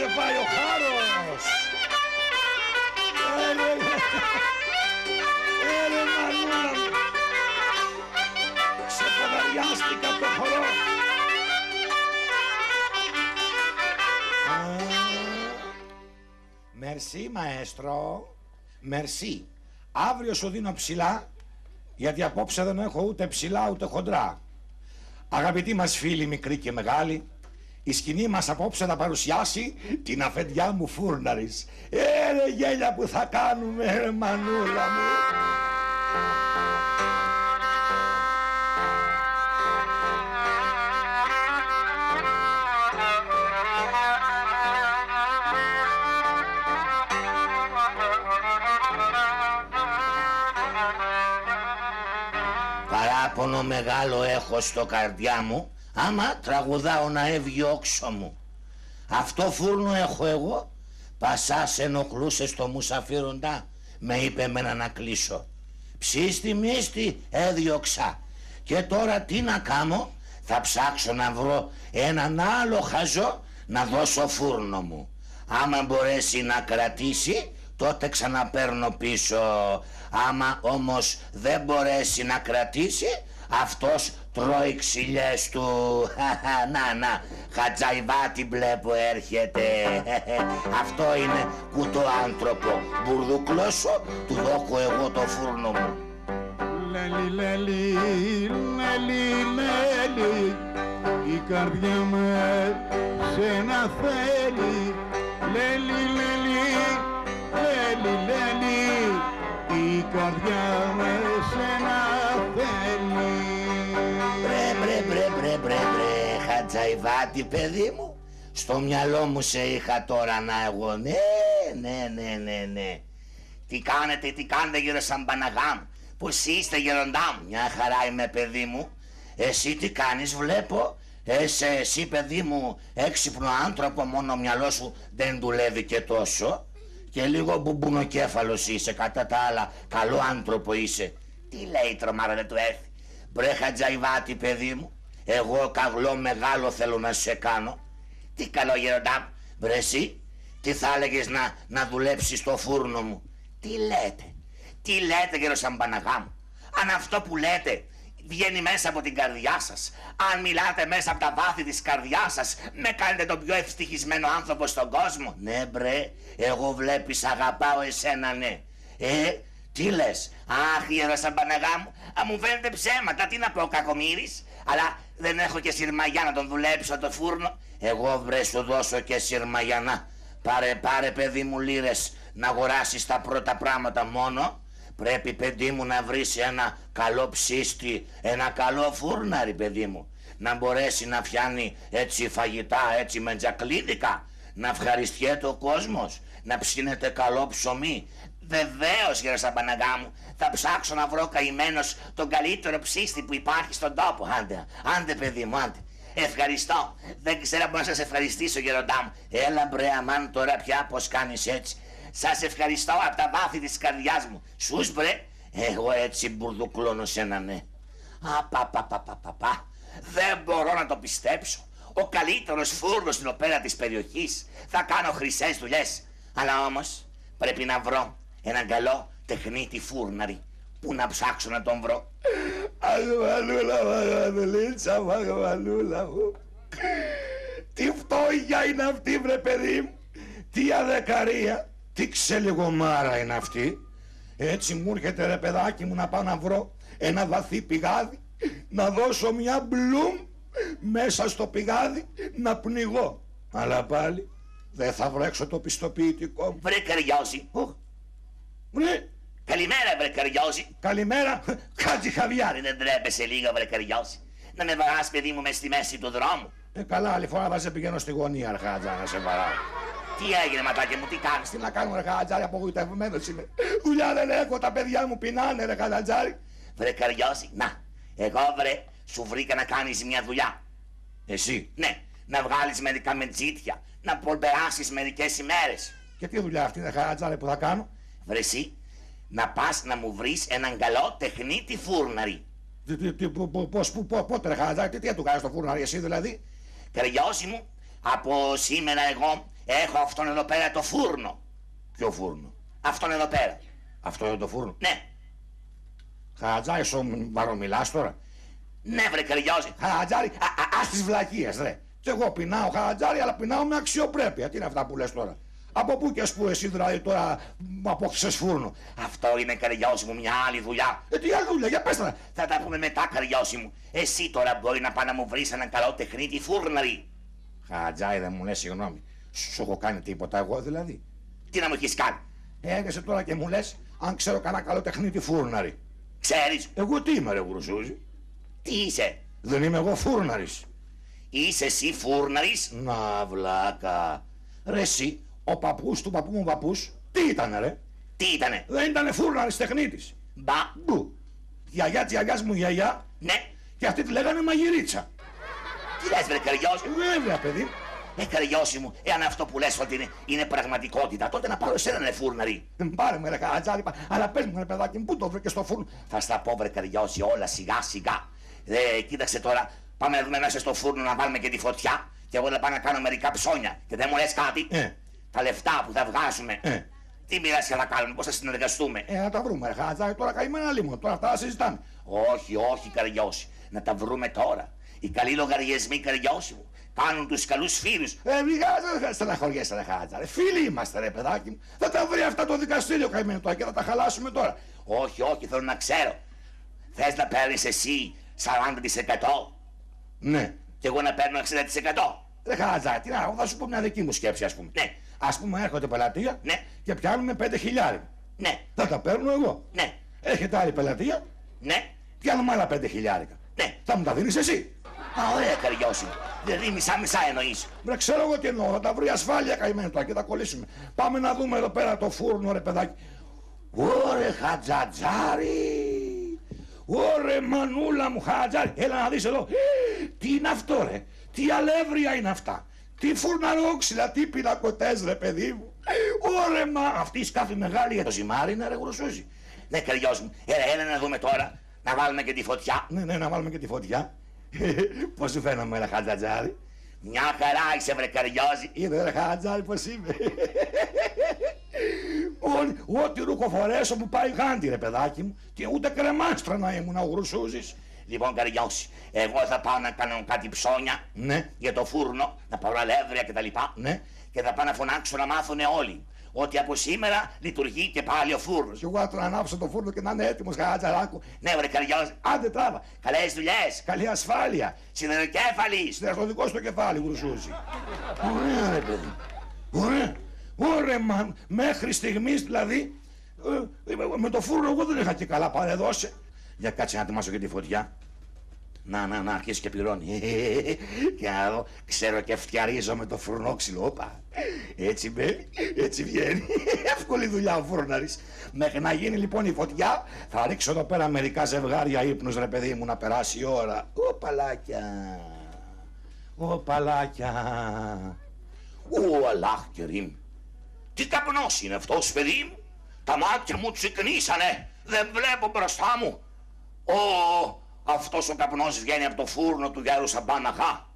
σε πάει ο χάρος. Μανούλα μου, ξεποδαριάστηκα το χορό. Μερσή μαέστρο, μερσή. Αύριο σου δίνω ψηλά, γιατί απόψε δεν έχω ούτε ψηλά ούτε χοντρά. Αγαπητοί μας φίλοι μικροί και μεγάλοι, η σκηνή μας απόψε θα παρουσιάσει την αφεντιά μου Φούρναρης. Ρε γέλια που θα κάνουμε, ρε μανούλα μου. Παράπονο μεγάλο έχω στο καρδιά μου, άμα τραγουδάω να έβγει όξο μου. Αυτό φούρνο έχω εγώ, πασάς ενοχλούσε στο μουσαφίροντα, με είπε εμένα να κλείσω. Ψίστη μίστη έδιωξα, και τώρα τι να κάνω, θα ψάξω να βρω έναν άλλο χαζό να δώσω φούρνο μου. Άμα μπορέσει να κρατήσει, τότε ξαναπαίρνω πίσω. Άμα όμως δεν μπορέσει να κρατήσει, αυτός τρώει ξυλιές του. Να, Χατζαϊβάτη βλέπω έρχεται. Αυτό είναι κουτοάνθρωπο. Μπουρδουκλώσω, του δώκω εγώ το φούρνο μου. Λέλι, λέλι, λέλι, λέλι, η καρδιά με σένα θέλει. Λέλι, λέλι, λέλι, λέλι, η καρδιά με σένα θέλει. Μπρε, Χατζαϊβάτη παιδί μου, στο μυαλό μου σε είχα τώρα να εγώ. Ναι. Τι κάνετε γύρω σαν Παναγάμ, πως είστε γεροντά μου? Μια χαρά είμαι παιδί μου. Εσύ τι κάνεις βλέπω? Εσύ παιδί μου έξυπνο άνθρωπο, μόνο μυαλό σου δεν δουλεύει και τόσο. Και λίγο μπουμπουνοκέφαλος είσαι, κατά τα άλλα καλό άνθρωπο είσαι. Τι λέει τρομάρα δεν του έρθει? Μπρε Χατζαϊβάτη παιδί μου, εγώ καβλό μεγάλο θέλω να σε κάνω. Τι καλό γεροντά μου? Μπρε εσύ, τι θα έλεγες να δουλέψεις στο φούρνο μου? Τι λέτε γύρω σαν Παναγά μου? Αν αυτό που λέτε βγαίνει μέσα από την καρδιά σας, αν μιλάτε μέσα από τα βάθη της καρδιάς σας, με κάνετε τον πιο ευτυχισμένο άνθρωπο στον κόσμο. Ναι μπρε, εγώ βλέπεις αγαπάω εσένα, ναι. Τι λες? Αχ γύρω σαν Παναγά μου, μου φαίνεται ψέματα, τι να πω κακομοίρης? Αλλά δεν έχω και σιρμαγιά να τον δουλέψω το φούρνο. Εγώ βρε σου δώσω και σιρμαγιανά. Πάρε παιδί μου λίρες να αγοράσεις τα πρώτα πράγματα μόνο. Πρέπει παιδί μου να βρεις ένα καλό ψίστη, ένα καλό φούρναρι παιδί μου, να μπορέσει να φτιάνει έτσι φαγητά, έτσι μεντζακλίδικα, να ευχαριστιέται ο κόσμος, να ψήνεται καλό ψωμί. Βεβαίως γύρω σαν Παναγά μου, θα ψάξω να βρω καημένος τον καλύτερο ψίστη που υπάρχει στον τόπο. Άντε παιδί μου, άντε. Ευχαριστώ. Δεν ξέρω πώς να σας ευχαριστήσω γεροντά μου. Έλα μπρε αμάν τώρα πια πως κάνεις έτσι. Σας ευχαριστώ από τα βάθη της καρδιάς μου. Σους μπρε, εγώ έτσι μπουρδουκλώνω σένα, ναι. Δεν μπορώ να το πιστέψω. Ο καλύτερος φούρνος στην οπέρα της περιοχής. Θα κάνω χρυσές δουλειές. Αλλά όμως πρέπει να βρω έναν καλό τεχνίτη φούρναρη. Πού να ψάξω να τον βρω? Αγμαλούλα, μαγανουλίτσα, μαγμαλούλα μου. Τι φτώχεια είναι αυτή βρε παιδί μου. Τι αδεκαρία. Τι ξελιγομάρα είναι αυτή. Έτσι μου έρχεται ρε παιδάκι μου να πάω να βρω ένα βαθύ πηγάδι, να δώσω μια μπλουμ μέσα στο πηγάδι να πνιγώ. Αλλά πάλι δεν θα βρέξω το πιστοποιητικό μου. Βρε Καριώση. Βρε. Καλημέρα βρε Καριώση. Καλημέρα Χάτζη Χαβιάρη. Δεν τρέπεσαι λίγο βρε Καριώση? Να με βαράς παιδί μου μες στη μέση του δρόμου? Καλά, άλλη φορά θα σε πηγαίνω στη γωνία αρχάτζα να σε βαράω. Τι έγινε ματάκια μου, τι κάνεις? Τι να κάνω ρε Χατζάρη, απογοητευμένος είμαι. Δουλειά δεν έχω, τα παιδιά μου πεινάνε ρε Χατζάρη. Βρε Καριώση, να, εγώ βρε σου βρήκα να κάνεις μια δουλειά. Εσύ? Ναι, να βγάλεις μερικά μετζίτια, να περάσεις μερικές ημέρες. Και τι δουλειά αυτή είναι Χατζάρη που θα κάνω? Βρε εσύ, να πας να μου βρεις έναν καλό τεχνίτη φούρναρη. Πότε ρε Χατζάρη, τι θα του κάνεις το φούρναρη εσύ δηλαδή? Καριώση μου, Από σήμερα εγώ έχω αυτόν εδώ πέρα το φούρνο. Ποιο φούρνο? Αυτόν εδώ πέρα. Αυτό είναι το φούρνο? Ναι. Χαρατζάρι, σου βαρομιλάς τώρα? Ναι βρε Καριώση. Χαρατζάρι, ας τις βλακίες ρε. Και εγώ πεινάω Χαρατζάρι, αλλά πεινάω με αξιοπρέπεια. Τι είναι αυτά που λες τώρα? Από πού και που εσύ δηλαδή τώρα απόκτησες φούρνο? Αυτό είναι Καριώση μου μια άλλη δουλειά. Τι άλλη δουλειά, για πες τώρα. Θα τα πούμε μετά Καριώση μου. Εσύ τώρα μπορεί να πάει να μου βρεις έναν καλό τεχνίτη φούρναρη. Χαρατζάρι, δεν μου λες συγγνώμη. Σου έχω κάνει τίποτα εγώ δηλαδή? Τι να μου έχεις κάνει? Έρχεσαι τώρα και μου λες αν ξέρω κανένα καλό τεχνίτη φούρναρη. Ξέρεις? Εγώ τι είμαι ρε Γουρουσούζη? Τι είσαι? Δεν είμαι εγώ φούρναρης? Είσαι εσύ φούρναρης? Να βλάκα. Ρε εσύ, ο παππούς του παππού μου παππούς, τι ήτανε ρε? Τι ήτανε? Δεν ήτανε φούρναρης τεχνίτης? Μπα. Μπου. Γιαγιά της γιαγιάς μου γιαγιά, Ναι. και αυτή τη λέγανε μαγειρίτσα. Τι λες βρε Καριώση? Βέβαια παιδί. Καριώση μου, εάν αυτό που λες ότι είναι πραγματικότητα, τότε να πάρω εσένα ρε φούρναρη. Πάρε με ρε Χαρατζάρι, αλλά πες μου ρε παιδάκι μου, πού το βρήκες στο φούρνο? Θα στα πω βρε Καριώση όλα σιγά σιγά. Κοίταξε τώρα, πάμε να δούμε μέσα στο φούρνο να βάλουμε και τη φωτιά και εγώ να πάω να κάνω μερικά ψώνια. Και δεν μου λες κάτι? Τα λεφτά που θα βγάζουμε. Τι μοιράσια θα κάνουμε, πώς θα συνεργαστούμε? Να τα βρούμε ρε Χαρατζάρι, τώρα καημένα λίγο, τώρα αυτά συζητάμε. Όχι, όχι Καριώση, να τα βρούμε τώρα. Οι καλοί λογαριασμοί Καριώση μου κάνουν τους καλούς φίλους. Μην στεναχωριέσαι ρε Χαρατζάρι, φίλοι είμαστε ρε παιδάκι μου. Θα τα βρει αυτά το δικαστήριο καημένο τώρα και θα τα χαλάσουμε τώρα. Όχι, όχι, θέλω να ξέρω. Θες να παίρνεις εσύ 40%? Ναι. Και εγώ να παίρνω 60%? Ρε Χαρατζάρι, τι να, θα σου πω μια δική μου σκέψη ας πούμε. Ναι. Ας πούμε έρχονται πελατεία, Ναι. και πιάνουμε 5.000. Ναι. Θα τα παίρνω εγώ. Ναι. Έρχεται άλλη πελατεία, Ναι. πιάνουμε άλλα 5.000. Ναι. Θα μου τα δίνεις εσύ. Α, ωραία Καριώση μου. Δηλαδή μισά-μισά εννοείς. Βρε, ξέρω εγώ τι εννοώ, θα τα βρει ασφάλεια καημένο τώρα και θα κολλήσουμε. Πάμε να δούμε εδώ πέρα το φούρνο ρε παιδάκι. Ωρε Χατζατζάρι! Ωρε μανούλα μου Χατζάρι! Έλα να δεις εδώ. Τι είναι αυτό ρε? Τι αλεύρια είναι αυτά? Τι φουρναρόξυλα, τι πινακωτές ρε παιδί μου. Ωρε μα, αυτή η σκάφη μεγάλη για το ζυμάρι είναι ρε Γουρουσούζη. Ναι Καριώση μου, έλα να δούμε τώρα. Να βάλουμε και τη φωτιά. Ναι, να βάλουμε και τη φωτιά. Πώς σου φαίνομαι ρε Χατζατζάρι? Μια χαρά είσαι βρε Καριώση. Είδε ρε Χατζάρι πως είμαι. Ό,τι ρούχο φορέσω μου πάει γάντι ρε παιδάκι μου. Και ούτε κρεμάστρα να ήμουν ο Γουρουσούζης. Λοιπόν Καριώση, εγώ θα πάω να κάνω κάτι ψώνια. Ναι. Για το φούρνο, να πάρω αλεύρια κτλ. Ναι. Και θα πάω να φωνάξω να μάθουν όλοι ότι από σήμερα λειτουργεί και πάλι ο φούρνος. Και εγώ θα τον ανάψω το φούρνο και να είναι έτοιμος Χατζαράκου. Ναι βρε Καριώση. Άντε τράβα. Καλές δουλειές. Καλή ασφάλεια. Συνεργοκέφαλης. Στο δικό σου το κεφάλι Γουρουσούζη. Ωραία ρε παιδί. Ωραία. Ωραία μα, μέχρι στιγμής δηλαδή με το φούρνο εγώ δεν είχα και καλά παρεδώσει. Για κάτσε να ετοιμάσω και τη φωτιά. Να αρχίσει και πληρώνει. Και να δω, ξέρω και φτιαρίζω με το φουρνόξυλο. Όπα. Έτσι μπαίνει, έτσι βγαίνει. Εύκολη δουλειά ο φούρναρης. Μέχρι να γίνει λοιπόν η φωτιά, θα ρίξω εδώ πέρα μερικά ζευγάρια ύπνους ρε παιδί μου να περάσει η ώρα. Ω παλάκια. Ω παλάκια. Ω Αλλάχ Κερίμ. Τι καπνός είναι αυτός παιδί μου? Τα μάτια μου τσικνήσανε. Δεν βλέπω μπροστά μου. Αυτός ο καπνός βγαίνει από το φούρνο του γέρου Σαμπάν Αγά.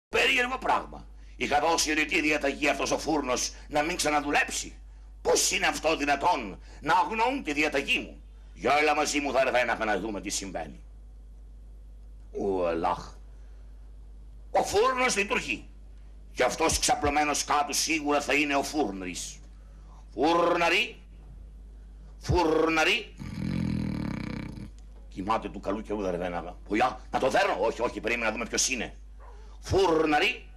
Περίεργο πράγμα. Είχα δώσει ρητή διαταγή αυτός ο φούρνος να μην ξαναδουλέψει. Πώς είναι αυτό δυνατόν να αγνοούν τη διαταγή μου? Για έλα μαζί μου Δαρβέναχα να δούμε τι συμβαίνει. Ο Αλλάχ. Ο φούρνος λειτουργεί. Και αυτός ξαπλωμένος κάτω σίγουρα θα είναι ο φούρναρης. Φούρναρη. Φούρναρη. Κοιμάται του καλού και ου Δαρβέναχα. Πουλιά, να το δέρνω. Όχι, περίμενα να δούμε ποιος είναι. Φούρναρη.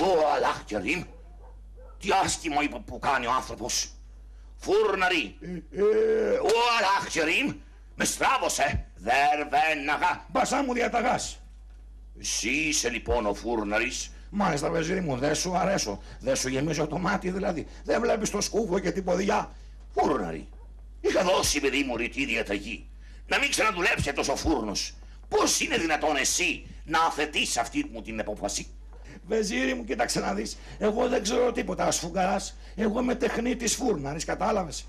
Ο Αλλάχ Κερίμ. Τι άσχημο είπε που κάνει ο άνθρωπος. Φούρναρη. Ο Αλλάχ Κερίμ. Με στράβωσε. Δαρβέναχα. Μπασά μου διαταγάς. Εσύ είσαι λοιπόν ο φούρναρης. Μάλιστα βεζίρι μου, δεν σου αρέσω. Δεν σου γεμίζω το μάτι δηλαδή. Δεν βλέπεις το σκούφο και την ποδιά. Φούρναρη. Είχα δώσει παιδί μου ρητή διαταγή να μην ξαναδουλέψει αυτός ο φούρνος. Πώς είναι δυνατόν εσύ να αθετείς αυτή μου την απόφαση? Βεζίρι μου, κοίταξε να δεις. Εγώ δεν ξέρω τίποτα σφουγγαράς. Εγώ είμαι τεχνίτης φούρναρης, κατάλαβες.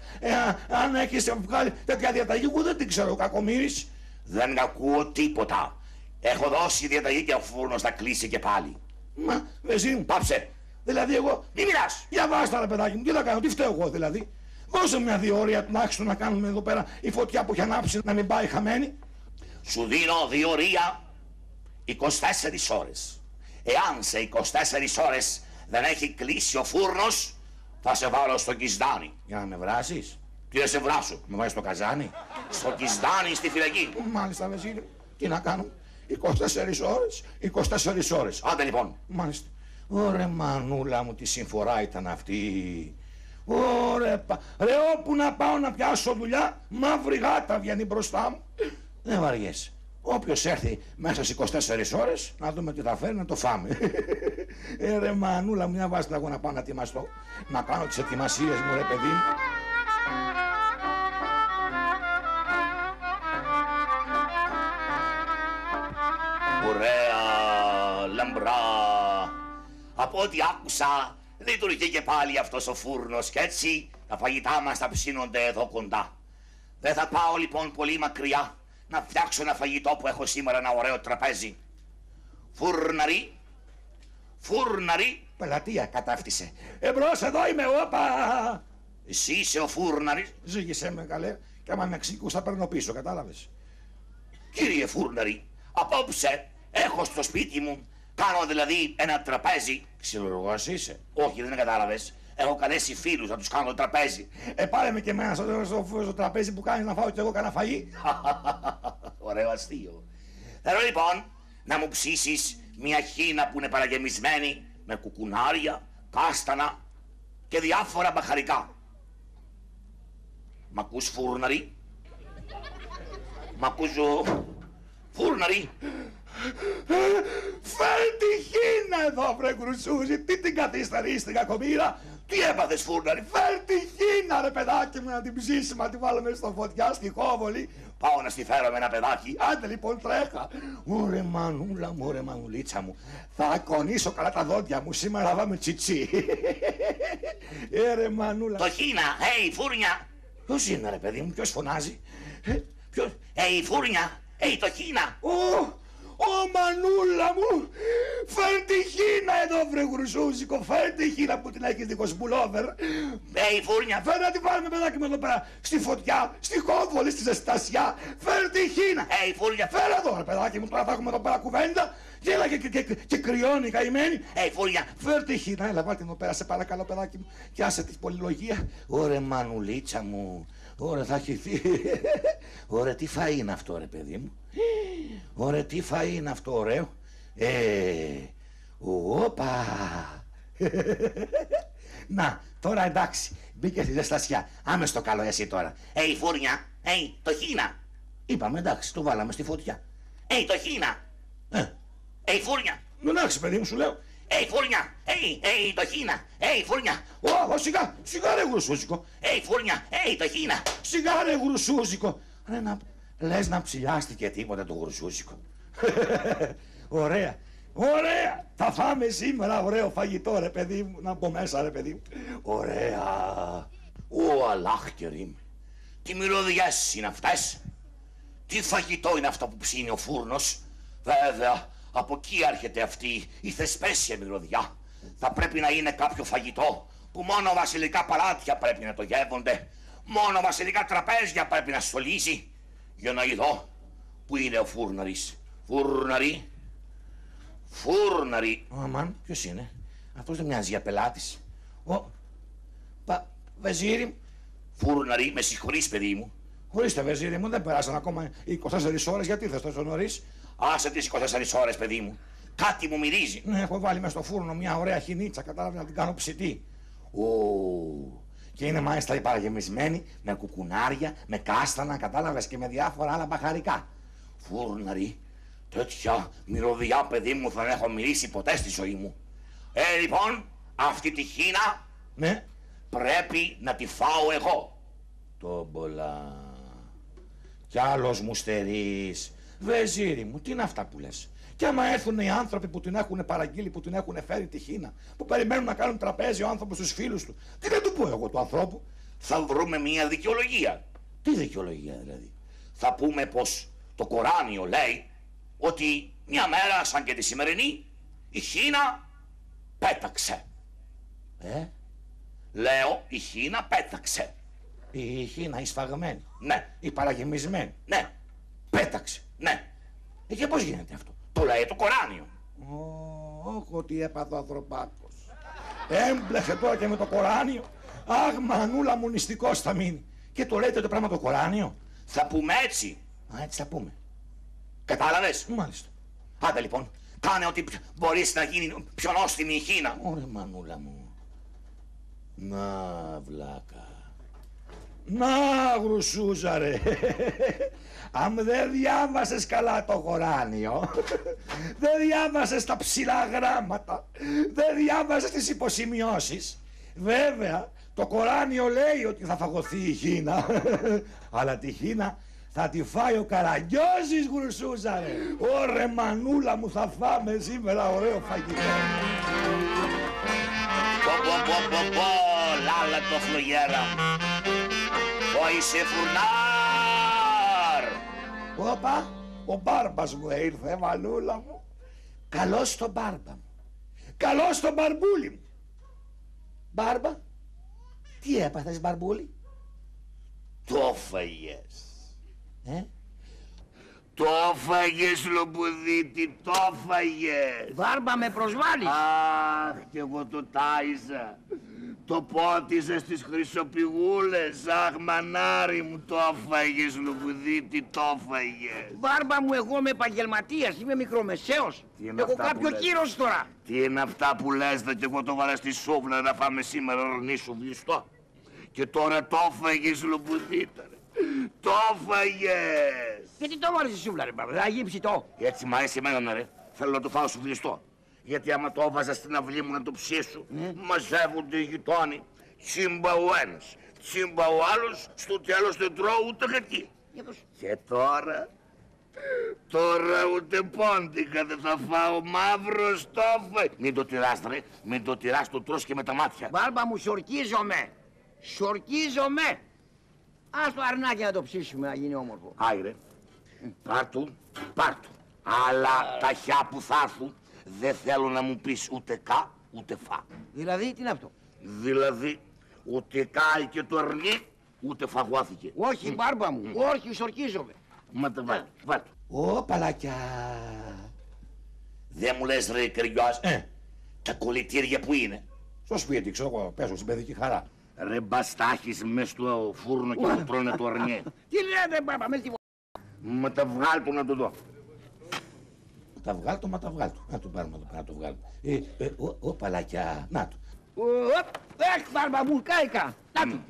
Αν έχεις βγάλει τέτοια διαταγή, εγώ δεν την ξέρω, κακομοίρης. Δεν ακούω τίποτα. Έχω δώσει διαταγή και ο φούρνος θα κλείσει και πάλι. Μα, Βεζίρι μου, Πάψε. δηλαδή εγώ. Μη μιλάς. Για βάστα ρε παιδάκι μου, τι θα κάνω, τι φταίω εγώ δηλαδή. Δώσε μια 2 ώρια τουλάχιστον να κάνουμε εδώ πέρα η φωτιά που έχει ανάψει να μην πάει χαμένη. Σου δίνω 2 ώρια 24 ώρες. Εάν σε 24 ώρες δεν έχει κλείσει ο φούρνος, θα σε βάλω στο Κισδάνι. Για να με βράσεις. Τι θα σε βράσω? Με βάζεις στο καζάνι. Στο Κισδάνι στη φυλακή. Μάλιστα Βεζίρι, τι να κάνω. 24 ώρες, 24 ώρες. Άντε λοιπόν. Μάλιστα. Ωρε μανούλα μου, τι συμφορά ήταν αυτή. Ωρε ρε, όπου να πάω να πιάσω δουλειά, μαύρη γάτα βγαίνει μπροστά μου. Δεν βαριέσαι. Όποιος έρθει μέσα στις 24 ώρες, να δούμε τι θα φέρει να το φάμε. Ρε μανούλα μου, μια βάζετε εγώ να πάω να ετοιμαστώ. Να κάνω τις ετοιμασίες μου ρε παιδί μου. Ωραία, λαμπρά. Από ό,τι άκουσα, λειτουργεί και πάλι αυτός ο φούρνος και έτσι τα φαγητά μας θα ψήνονται εδώ κοντά. Δεν θα πάω λοιπόν πολύ μακριά να φτιάξω ένα φαγητό που έχω σήμερα, ένα ωραίο τραπέζι. Φούρναρι, φούρναρι. Πελατεία κατάφτισε. Εμπρός εδώ είμαι, όπα. Εσύ είσαι ο φούρναρης. Ζήγησέ με καλέ και άμα με εξήκους θα παίρνω πίσω, κατάλαβες. Κύριε φούρναρη, απόψε έχω στο σπίτι μου, κάνω δηλαδή ένα τραπέζι. Ξυλουργός είσαι. Όχι, δεν κατάλαβες. Έχω καλέσει φίλους να τους κάνω το τραπέζι. Πάρε με και εμένα στο τραπέζι που κάνεις να φάω κι εγώ κανένα φαγί. Ωραίο αστείο. Θέλω λοιπόν να μου ψήσεις μια χίνα που είναι παραγεμισμένη με κουκουνάρια, κάστανα και διάφορα μπαχαρικά. Μ' ακούς φούρναρη? Μ' ακούς φούρναρη? Φέρ τη χίνα εδώ βρε Κρουσούζη, τι την καθυστερείς την κακομοίρα. Τι έπαθες φούρναρη? Φέρ τη χίνα ρε παιδάκι μου να την ψήσουμε, να την βάλουμε στο φωτιά, στη κόβολη. Πάω να στη φέρω με ένα παιδάκι. Άντε λοιπόν τρέχα. Ωρε μανούλα μου, ωρε μανουλίτσα μου. Θα κονίσω καλά τα δόντια μου, σήμερα θα πάμε τσιτσί. Ρε μανούλα. Το χίνα, φούρνια. Ποιος είναι ρε παιδί μου, ποιος φωνάζει? Ποιος? Φούρνια, το χίνα. Ω μανούλα μου, φέρ τη χίνα εδώ βρε Γρουσούζικο, φέρ τη χίνα που την έχεις δίχως μπουλόβερ. Φούρνια. Φέρ να τη βάλουμε παιδάκι μου εδώ πέρα, στη φωτιά, στη κόβολη, στη ζεστασιά, φέρ τη χίνα. Φούρνια. Φέρ εδώ ρε παιδάκι μου, τώρα θα έχουμε εδώ πέρα κουβέντα και έλα και κρυώνει καημένη. Φούρνια. Φέρ τη χίνα, έλα βάλτε εδώ πέρα σε παρακαλώ παιδάκι μου και άσε τη πολυλογία. Ωρε μανουλίτσα μου, ωρε θα χυθεί. Ωρε τι φαΐ είναι αυτό ρε παιδί μου. Ωρε τι φαΐ είναι αυτό ωραίο. Όπα. Να, τώρα εντάξει, μπήκε στη ζεστασιά. Άμε στο καλό εσύ τώρα. Φούρνια, το χίνα. Είπαμε εντάξει, το βάλαμε στη φωτιά. Το χίνα. Φούρνια. Εντάξει παιδί μου σου λέω. Φούρνια, το χίνα. Φούρνια. Σιγά, σιγά ρε Γρουσούζικο. Φούρνια, το χίνα. Σιγά ρε Γρουσούζικο. Ρε λες να ψηλιάστηκε τίποτα το Γρουσούζικο. Ωραία. Ωραία! Θα φάμε σήμερα ωραίο φαγητό ρε παιδί μου, να μπω μέσα ρε παιδί μου. Ωραία! Αλλάχ κερίμ. Τι μυρωδιές είναι αυτές? Τι φαγητό είναι αυτό που ψήνει ο φούρνος? Βέβαια, από εκεί έρχεται αυτή η θεσπέσια μυρωδιά. Θα πρέπει να είναι κάποιο φαγητό που μόνο βασιλικά παλάτια πρέπει να το γεύονται. Μόνο βασιλικά τραπέζια πρέπει να στολίζει. Για να ειδώ που είναι ο φούρναρης. Φούρναρη. Φούρναρη. Αμάν, ποιος είναι? Αυτός δεν μοιάζει για πελάτης. Βεζίρι. Φούρναρη, με συγχωρείς παιδί μου. Ορίστε Βεζίρι μου, δεν πέρασαν ακόμα 24 ώρες, γιατί θες τόσο νωρίς? Άσε τις 24 ώρες παιδί μου. Κάτι μου μυρίζει. Ναι, έχω βάλει μες στο φούρνο μια ωραία χινίτσα, κατάλαβε, να την κάνω ψητή. Και είναι μάλιστα η παραγεμισμένη με κουκουνάρια, με κάστανα, κατάλαβες, και με διάφορα άλλα μπαχαρικά. Φούρναρη, τέτοια μυρωδιά παιδί μου δεν έχω μυρίσει ποτέ στη ζωή μου. Λοιπόν, αυτή τη χίνα, ναι, πρέπει να τη φάω εγώ. Τόμπολα. Κι άλλος μου στερείς. Βεζίρι μου, τι είναι αυτά που λες? Και άμα έρθουν οι άνθρωποι που την έχουν παραγγείλει, που την έχουν φέρει τη χίνα, που περιμένουν να κάνουν τραπέζι ο άνθρωπος στους φίλους του, τι δεν του πω εγώ του ανθρώπου? Θα βρούμε μια δικαιολογία. Τι δικαιολογία δηλαδή? Θα πούμε πως το Κοράνιο λέει ότι μια μέρα σαν και τη σημερινή η Χίνα πέταξε. Λέω, η Χίνα πέταξε. Η Χίνα, η σφαγμένη. Ναι. Η παραγεμισμένη. Ναι. Πέταξε. Ναι. Και πώς γίνεται αυτό? Το λέει το Κοράνιο. Όχι ότι έπαθε ο ανθρωπάκος. Έμπλεξε τώρα και με το Κοράνιο. Αχ, μανούλα μου, νηστικός θα μείνει. Και το λέτε το πράγμα το Κοράνιο. Θα πούμε έτσι. Α, έτσι θα πούμε. Κατάλαβες? Μάλιστα. Άντε λοιπόν, κάνε ότι μπορείς να γίνει πιο νόστιμη η Χίνα. Ωραία, μανούλα μου. Να, βλάκα. Να, γρουσούζα ρε. Αν δεν διάβασες καλά το Κοράνιο, δεν διάβασες τα ψηλά γράμματα, δεν διάβασες τις υποσημειώσεις. Βέβαια, το Κοράνιο λέει ότι θα φαγωθεί η Χίνα, αλλά τη Χίνα θα τη φάει ο Καραγκιόζης, γρουσούζα ρε. Ωρε μανούλα μου, θα φάμε σήμερα ωραίο φαγητό. Λάλα το φλογέρα. Είσαι φουρνάρ. Όπα, ο μπάρμπας μου ήρθε, μανούλα μου. Καλώς τον μπάρμπα μου. Καλώς τον μπαρμπούλι μου. Μπάρμπα, τι έπαθες μπαρμπούλι? Το φαγες. Το φάγες, Λομπουδίτη, το φάγες. Βάρμπα, με προσβάλλεις. Αχ, κι εγώ το τάιζα. Το πότιζα στις χρυσοπηγούλες. Αχ, μανάρι μου, το φάγες, Λομπουδίτη, το φάγες. Βάρμπα μου, εγώ είμαι επαγγελματίας, είμαι μικρομεσαίος. Έχω κάποιο κύρος τώρα. Τι είναι αυτά που λες, δε, κι εγώ το βάλα στη σούβλα να φάμε σήμερα ορνί σου βλιστό. Και τώρα το φάγες, Λομπουδίτα, ρε. Το φάγες. Γιατί το βάλεις στη σούβλα, ρε μπάρμπα, θα γύψει το. Έτσι μ' αρέσει εμένα, ρε. Θέλω να το φάω σουβλιστό. Γιατί άμα το έβαζα στην αυλή μου να το ψήσω, μαζεύονται οι γειτόνοι. Τσίμπα ο ένας, τσίμπα ο άλλος, στο τέλος δεν τρώω ούτε χακί. Και τώρα ούτε πόντικα δεν θα φάω, μαύρο στόφα. Μην το τυράς, ρε, μην το τυράς, το τρως και με τα μάτια. Βάρμπα μου, σορκίζομαι. Σορκίζομαι. Ας το αρνάκι να το ψήσουμε, να γίνει όμορφο. Άιρε, πάρ' του. Αλλά τα χιά που θα έρθουν δεν θέλω να μου πεις ούτε κα ούτε φα. Δηλαδή, τι είναι αυτό? Δηλαδή, ούτε κάει και το αρνί, ούτε φαγώθηκε. Όχι, μπάρμπα μου, όχι, σορκίζομαι. Μα τα βάλ' του. Ω, παλάκια. Δεν μου λες ρε Κριγκιός, τα κολλητήρια που είναι? Στο σπίτι, ξέρω εγώ, παίζω στην παιδική χαρά. Ρε μπαστάχεις μες στο φούρνο και μου τρώνε το αρνί. Τι λέτε, μπάρμπα, μες στη Μα τα βγάλ' του να το δω. Τα βγάλ' του, μα τα βγάλ' του. Να το πάρουμε εδώ πέρα, να το βγάλουμε. Ω, παλάκια. Να το. Μπάρμπα μου, κάηκα. Να του.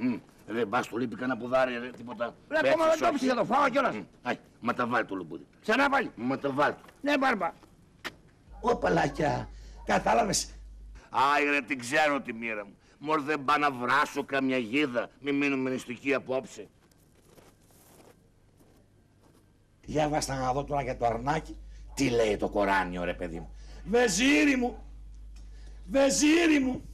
Ρε μπας του λείπει κανένα πουδάρι, ρε, τίποτα. Ρε, ακόμα δεν το ψήσα, το φάω κιόλας. Μα τα βάλ' του λομπούδι. Ξανά πάλι. Μα τα βάλ' του. Ναι, μπάρμπα. Ω, παλάκια. Κατάλαβες. Άι ρε, την ξέρω τη μοίρα μου. Μωρ δεν πάω να βράσω καμιά γίδα. Μη μείνουμε νηστικοί απόψε. Διάβαστα να δω τώρα για το αρνάκι. Τι λέει το Κοράνιο, ρε παιδί μου. Βεζίρι μου. Βεζίρι μου.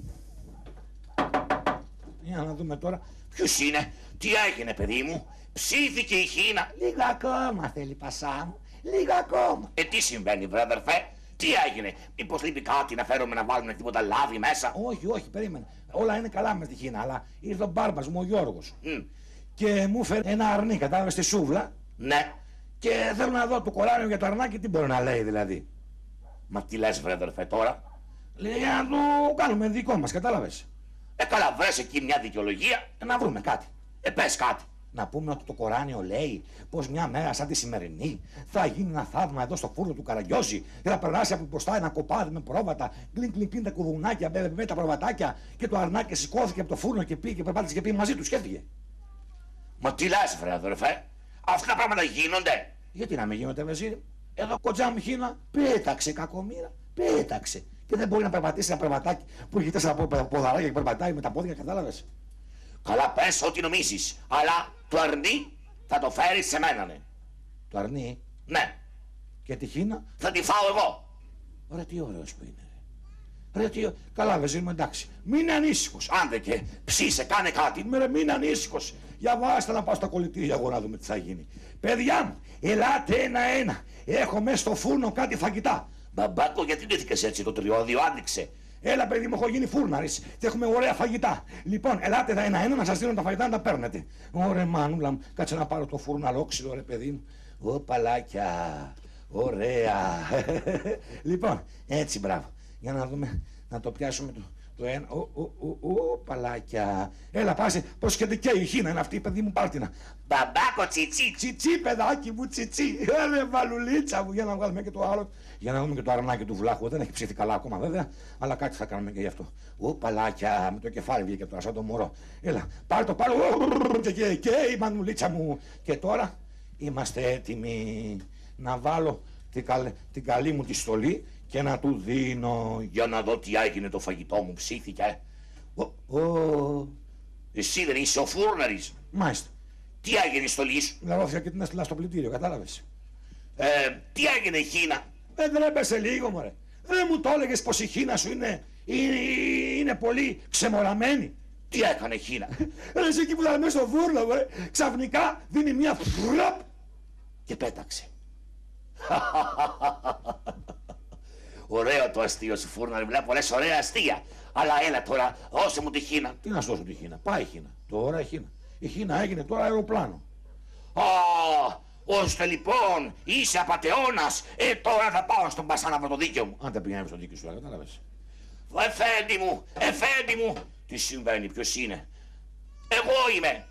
Για να δούμε τώρα. Ποιος είναι, τι έγινε παιδί μου, ψήθηκε η Χίνα. Λίγα ακόμα θέλει, πασά μου. Λίγα ακόμα. Τι συμβαίνει βρε αδερφέ, τι έγινε, μήπως λείπει κάτι να φέρουμε να βάλουμε τίποτα λάδι μέσα? Όχι, περίμενε. Όλα είναι καλά με τη Χίνα, αλλά ήρθε ο μπάρμπας μου, ο Γιώργος. Και μου έφερε ένα αρνί, κατάλαβες, στη σούβλα. Ναι. Και θέλω να δω το Κοράνιο για το αρνάκι, τι μπορεί να λέει δηλαδή. Μα τι λες βρε αδερφέ τώρα? Λέει για να το κάνουμε δικό μας, κατάλαβες. Καλά βρες εκεί μια δικαιολογία. Να βρούμε κάτι. Πες κάτι. Να πούμε ότι το Κοράνιο λέει πως μια μέρα σαν τη σημερινή θα γίνει ένα θαύμα εδώ στο φούρνο του Καραγκιόζη και θα περάσει από μπροστά ένα κοπάδι με πρόβατα, κλιν τα κουδουνάκια με τα προβατάκια και το αρνάκι σηκώθηκε από το φούρνο και πήγε και περπάτησε και πήγε μαζί του και έφυγε. Μα τι λες βρε αδερφέ, αυτά τα πράγματα γίνονται? Γιατί να μην γίνονται, Βεζίρι? Εδώ κοντζά μου Χίνα πέταξε κακομοίρα, πέταξε. Και δεν μπορεί να περπατήσει ένα περπατάκι που έχει 4 ποδαράκια και περπατάει με τα πόδια, κατάλαβες. Καλά πες ό,τι νομίζεις, αλλά το αρνί θα το φέρεις σε μένα, ναι. Το αρνί? Ναι. Και τη Χίνα? Θα τη φάω εγώ. Ωραία, τι ωραίος που είναι. Ρε, τι... Καλά, Βεζίρι μου, εντάξει. Μην είναι ανήσυχος. Άντε και ψήσε, κάνε κάτι. Ρε, μην είναι ανήσυχος. Για βάστε να πάω στα κολλητήρια εγώ να δούμε τι θα γίνει. Παιδιά μου, ελάτε ένα-ένα. Έχω μέσα στο φούρνο κάτι φαγητά. Μπαμπάκο, γιατί ντύθηκες έτσι, το τριώδιο άνοιξε. Έλα, παιδί μου, έχω γίνει φούρναρης και έχουμε ωραία φαγητά. Λοιπόν, ελάτε τα ένα-ένα να σας δίνω τα φαγητά να τα παίρνετε. Ωραία, μανούλα μου, κάτσε να πάρω το φούρναρο ξύλο, ρε παιδί μου. Ω, παλάκια. Ωραία. Λοιπόν, έτσι, μπράβο. Για να δούμε, να το πιάσουμε το ένα. Παλάκια. Έλα, πάσε, πως και η χίνα είναι αυτή, παιδί μου, πάρτινα. Μπαμπάκο, τσιτσί. Τσιτσί, παιδάκι μου, τσιτσί. Έλε, βαλουλίτσα μου, για να βγάλουμε και το άλλο. Για να δούμε και το αρνάκι του βλάχου. Δεν έχει ψήθει καλά ακόμα, βέβαια, αλλά κάτι θα κάνουμε και γι' αυτό. Παλάκια, με το κεφάλι βγήκε τώρα, σαν το μωρό. Έλα, πάρ' το. Και η μανουλίτσα μου. Και τώρα είμαστε έτοιμοι να βάλω την καλή μου τη στολή και να του δίνω. Για να δω τι έγινε το φαγητό μου, ψήθηκε. Εσύ δεν είσαι ο φούρναρης. Μάλιστα. Τι έγινε η στολή σου? Λαρώθηκα και την έστειλα στο πλυντήριο, κατάλαβες. Τι έγινε η χίνα? Δεν τρέπεσαι λίγο, μωρέ. Δεν μου το έλεγες πως η χίνα σου είναι πολύ ξεμοραμένη. Τι έκανε η χίνα? Εσύ εκεί που ήταν μέσα στο φούρνο, μωρέ, ξαφνικά δίνει μια φραπ και πέταξε. Ωραίο το αστείο σου, φούρναρη, βλέπω λες ωραία αστεία. Αλλά έλα τώρα, δώσε μου τη χίνα. Τι να σου δώσω τη χίνα? Πάει η χίνα. Τώρα η χίνα. Η χίνα έγινε τώρα αεροπλάνο. Ώστε λοιπόν είσαι απατεώνας. Τώρα θα πάω στον Πασάνα με το δίκαιο μου. Αν τα πηγαίνεις στο δίκαιο σου, κατάλαβες. Εφέντη μου. Τι συμβαίνει, ποιος είναι? Εγώ είμαι.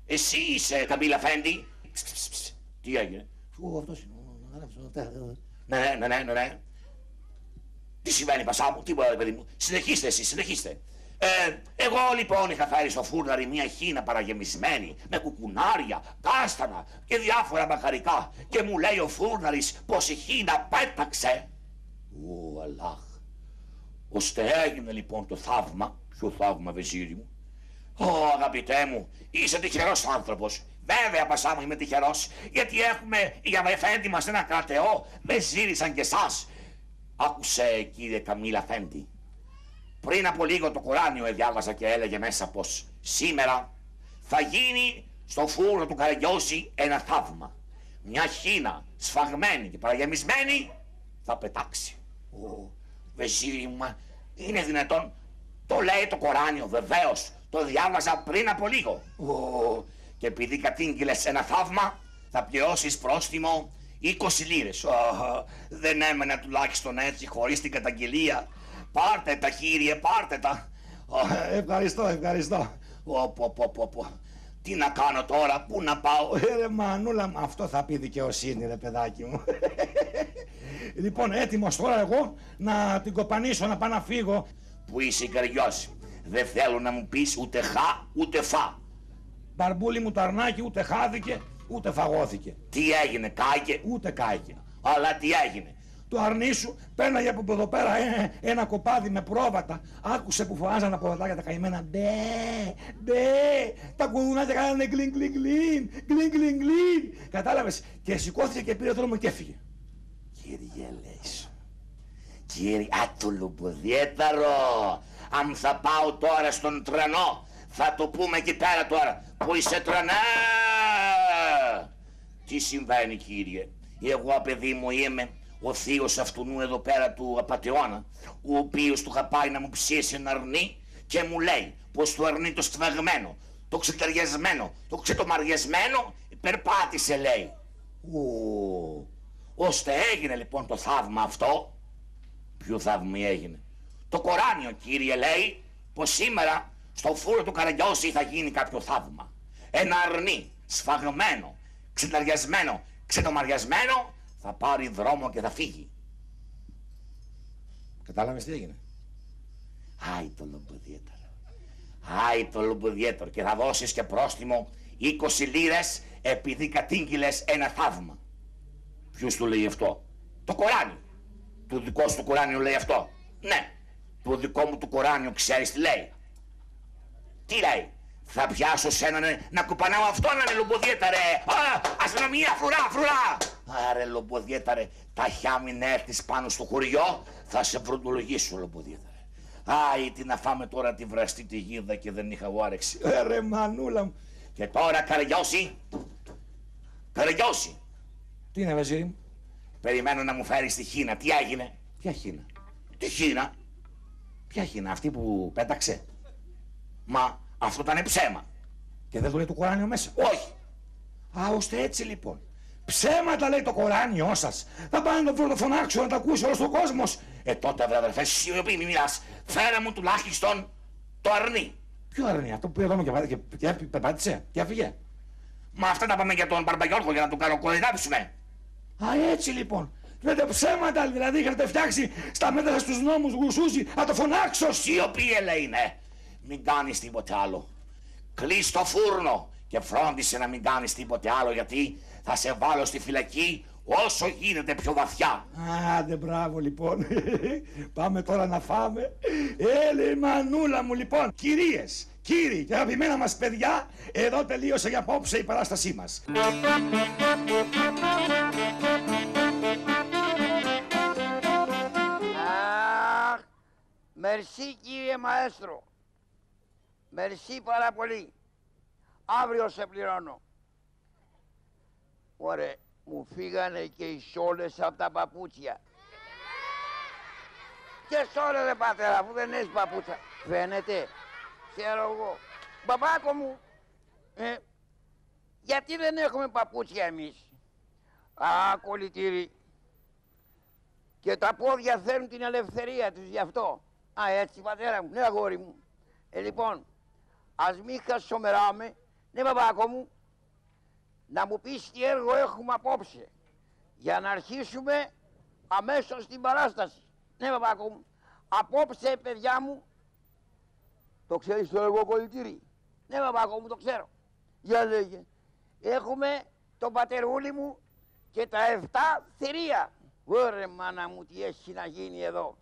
Εσύ είσαι, Καμπύλα Φέντη. Τι έγινε? Αυτός είναι. Ναι. Τι συμβαίνει, Πασά μου, τίποτα, παιδί μου. Συνεχίστε εσείς, συνεχίστε. Εγώ λοιπόν είχα φέρει στο φούρναρι μια χίνα παραγεμισμένη με κουκουνάρια, κάστανα και διάφορα μπαχαρικά και μου λέει ο φούρναρης πως η χίνα πέταξε. Αλλάχ. Ώστε έγινε λοιπόν το θαύμα. Ποιο θαύμα, βεζίρι μου? Αγαπητέ μου, είσαι τυχερός άνθρωπος. Βέβαια, Πασά μου, είμαι τυχερός, γιατί έχουμε για Εφέντη μας ένα κρατεό, βεζίρι σαν και εσάς. Άκουσε, κύριε Καμίλα Φέντη. Πριν από λίγο το Κοράνιο διάβαζα και έλεγε μέσα πως σήμερα θα γίνει στο φούρνο του Καραγκιόζη ένα θαύμα. Μια χίνα σφαγμένη και παραγεμισμένη θα πετάξει. Βεζίρι μου, είναι δυνατόν? Το λέει το Κοράνιο, βεβαίως. Το διάβαζα πριν από λίγο. Και επειδή κατήγγειλες ένα θαύμα, θα πληρώσεις πρόστιμο 20 λίρες. Δεν έμενα τουλάχιστον έτσι χωρίς την καταγγελία. Πάρτε τα, κύριε, πάρτε τα. Ευχαριστώ. Τι να κάνω τώρα, πού να πάω? Ρε μανούλα, αυτό θα πει δικαιοσύνη, ρε παιδάκι μου. Λοιπόν, έτοιμος τώρα εγώ να την κοπανίσω, να πάω να φύγω. Πού είσαι, Καραγκιόζη? Δεν θέλω να μου πεις ούτε χα, ούτε φα. Μπαρμπούλι μου το αρνάκι ούτε χάθηκε, ούτε φαγώθηκε. Τι έγινε, κάηκε? Ούτε κάηκε. Αλλά τι έγινε? Το αρνί σου πέρναγε από εδώ πέρα ένα κοπάδι με πρόβατα. Άκουσε που φωνάζαν τα προβατάκια τα καημένα. Ντε, τα κουδουνάκια κάνανε γκλιν. Κατάλαβες? Και σηκώθηκε και πήρε δρόμο και έφυγε. Κύριε, λέει. Κύριε, το λουμποδιέταρο. Αν θα πάω τώρα στον τρανό, θα το πούμε εκεί πέρα τώρα. Που είσαι τρανέ? Τι συμβαίνει, κύριε? Εγώ, παιδί μου, είμαι ο θείος αυτού εδώ πέρα του απατεώνα, ο οποίος του είχα πάει να μου ψήσει ένα αρνί και μου λέει πως το αρνί το σφαγμένο, το ξεταριασμένο, το ξετομαριασμένο περπάτησε, λέει. Ώστε έγινε λοιπόν το θαύμα αυτό. Ποιο θαύμα έγινε? Το Κοράνιο, κύριε, λέει πως σήμερα στο φούρνο του Καραγκιόζη θα γίνει κάποιο θαύμα. Ένα αρνί σφαγμένο, ξεταριασμένο, ξετομαριασμένο θα πάρει δρόμο και θα φύγει. Κατάλαβες τι έγινε? Άι το λουμποδιέταρο. Και θα δώσεις και πρόστιμο 20 λίρες επειδή κατήγγειλες ένα θαύμα. Ποιος του λέει αυτό? Το Κοράνιο. Το δικό σου του Κοράνιο λέει αυτό? Ναι. Το δικό μου του Κοράνιο ξέρεις τι λέει? Τι λέει? Θα πιάσω σένα να κουπανάω αυτό να είναι λουμποδιέταρε. Αστυνομία, φρουρά. Άρε λομποδιέταρε, τα χιάμιν έρθεις πάνω στο χωριό, θα σε βροντολογήσω λομποδιέταρε. Τι να φάμε τώρα τη βραστή τη γίδα και δεν είχα όρεξη. Ρε μανούλα μου. Και τώρα, Καραγκιόζη. Τι είναι, βεζίρι μου? Περιμένω να μου φέρεις τη Χίνα. Τι έγινε? Ποια Χίνα? Τη Χίνα? Ποια Χίνα? Αυτή που πέταξε? Μα αυτό ήταν ψέμα. Και δεν το λέει το Κοράνιο μέσα? Όχι. Α, ώστε έτσι λοιπόν. Ψέματα λέει το Κοράνιό σας. Θα πάνε να το φωνάξω να το ακούσει όλος ο κόσμος. Τότε βρε αδερφέ, σιωπή μη μιλάς. Φέρε μου τουλάχιστον το αρνί. Ποιο αρνί? Αυτό που πήγαμε και περπάτησε και έφυγε? Μα αυτά τα πάμε για τον Μπαρμπαγιόρκο για να τον καλοκορινάψουμε. Α, έτσι λοιπόν. Λέτε ψέματα, δηλαδή είχατε φτιάξει στα μέτρα στους νόμους γουσούζι, να το φωνάξω. Σιωπή, Ελέηνε. Μην κάνεις τίποτε άλλο. Κλείς το φούρνο και φρόντισε να μην κάνεις τίποτε άλλο, γιατί θα σε βάλω στη φυλακή όσο γίνεται πιο βαθιά. Άντε, μπράβο λοιπόν. Πάμε τώρα να φάμε. Έλε μανούλα μου λοιπόν. Κυρίες, κύριοι και αγαπημένα μας παιδιά, εδώ τελείωσε για απόψε η παράστασή μας. Αχ, μερσή κύριε μαέστρο. Μερσή πάρα πολύ. Αύριο σε πληρώνω. Ωραία, μου φύγανε και οι σόλες από τα παπούτσια. Και σόλες ρε πατέρα, αφού δεν έχεις παπούτσα. Φαίνεται, ξέρω εγώ. Μπαμπάκο μου, γιατί δεν έχουμε παπούτσια εμείς? Α, κολλητήρι. Και τα πόδια θέλουν την ελευθερία τους γι' αυτό. Α, έτσι πατέρα μου, ναι αγόρι μου. Λοιπόν, ας μην χασομεράμε, ναι μπαμπάκο μου, να μου πεις τι έργο έχουμε απόψε, για να αρχίσουμε αμέσως την παράσταση. Ναι μπαμπάκο μου, απόψε παιδιά μου, το ξέρεις το έργο κολλητήρι? Ναι μπαμπάκο μου, το ξέρω. Για λέγε. Έχουμε τον πατερούλη μου και τα 7 θηρία. Ωραία μάνα μου, τι έχει να γίνει εδώ.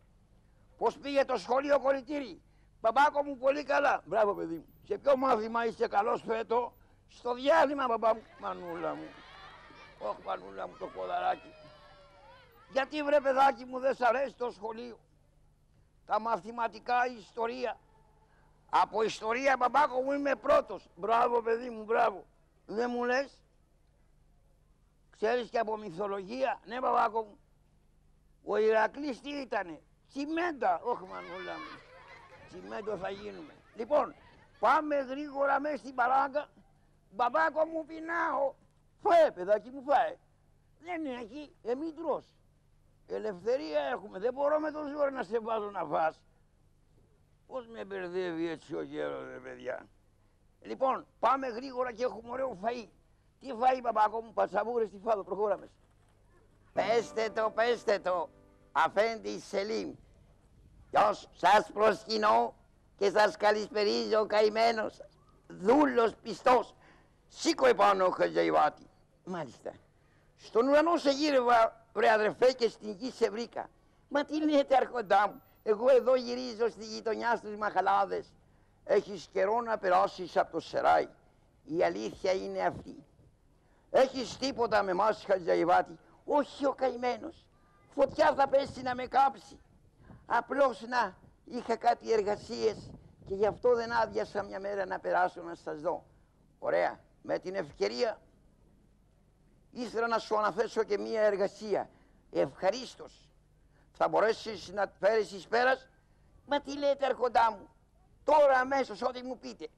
Πώς πήγε το σχολείο κολλητήρι? Μπαμπάκο μου πολύ καλά. Μπράβο παιδί μου. Σε ποιο μάθημα είσαι καλός φέτο? Στο διάλειμμα μπαμπά μου. Μανούλα μου. Όχι μανούλα μου το ποδαράκι. Γιατί βρε παιδάκι μου δεν σ' αρέσει το σχολείο? Τα μαθηματικά, η ιστορία. Από ιστορία μπαμπάκο μου είμαι πρώτος. Μπράβο παιδί μου, μπράβο. Δεν μου λες? Ξέρεις και από μυθολογία? Ναι μπαμπάκο μου. Ο Ηρακλής τι ήτανε? Τσιμέντα. Όχι μανούλα μου. Τσιμέντο θα γίνουμε. Λοιπόν, πάμε γρήγορα μέσα στην παράγκα. Μπαμπάκο μου πεινάω. Φάε παιδάκι μου, φάε. Δεν έχει, μην τρως. Ελευθερία έχουμε, δεν μπορώ με το ζόρι να σε βάζω να φας. Πώς με μπερδεύει έτσι ο γέρος ρε παιδιά. Λοιπόν, πάμε γρήγορα και έχουμε ωραίο φαΐ. Τι φαΐ μπαμπάκο μου? Πατσαβούρες στη φάδο, προχώραμε. Πέστε το, αφέντη Σελίμ. Γιος, σας προσκυνώ και σας καλησπερίζω καημένος σας. Δούλος πιστός. Σήκω επάνω Χατζαϊβάτη. Μάλιστα. Στον ουρανό σε γύρευα βρε αδερφέ και στην γη σε βρήκα. Μα τι λέτε αρχοντά μου? Εγώ εδώ γυρίζω στη γειτονιά στους Μαχαλάδες. Έχεις καιρό να περάσεις από το Σεράι. Η αλήθεια είναι αυτή. Έχεις τίποτα με μας Χατζαϊβάτη? Όχι ο καημένος. Φωτιά θα πέσει να με κάψει. Απλώς να είχα κάτι εργασίες και γι' αυτό δεν άδειασα μια μέρα να περάσω να σας δω. Ωραία. Με την ευκαιρία ήθελα να σου αναθέσω και μια εργασία. Ευχαρίστως. Θα μπορέσεις να φέρεις εις πέρας? Μα τι λέτε αρχοντά μου? Τώρα αμέσως ό,τι μου πείτε.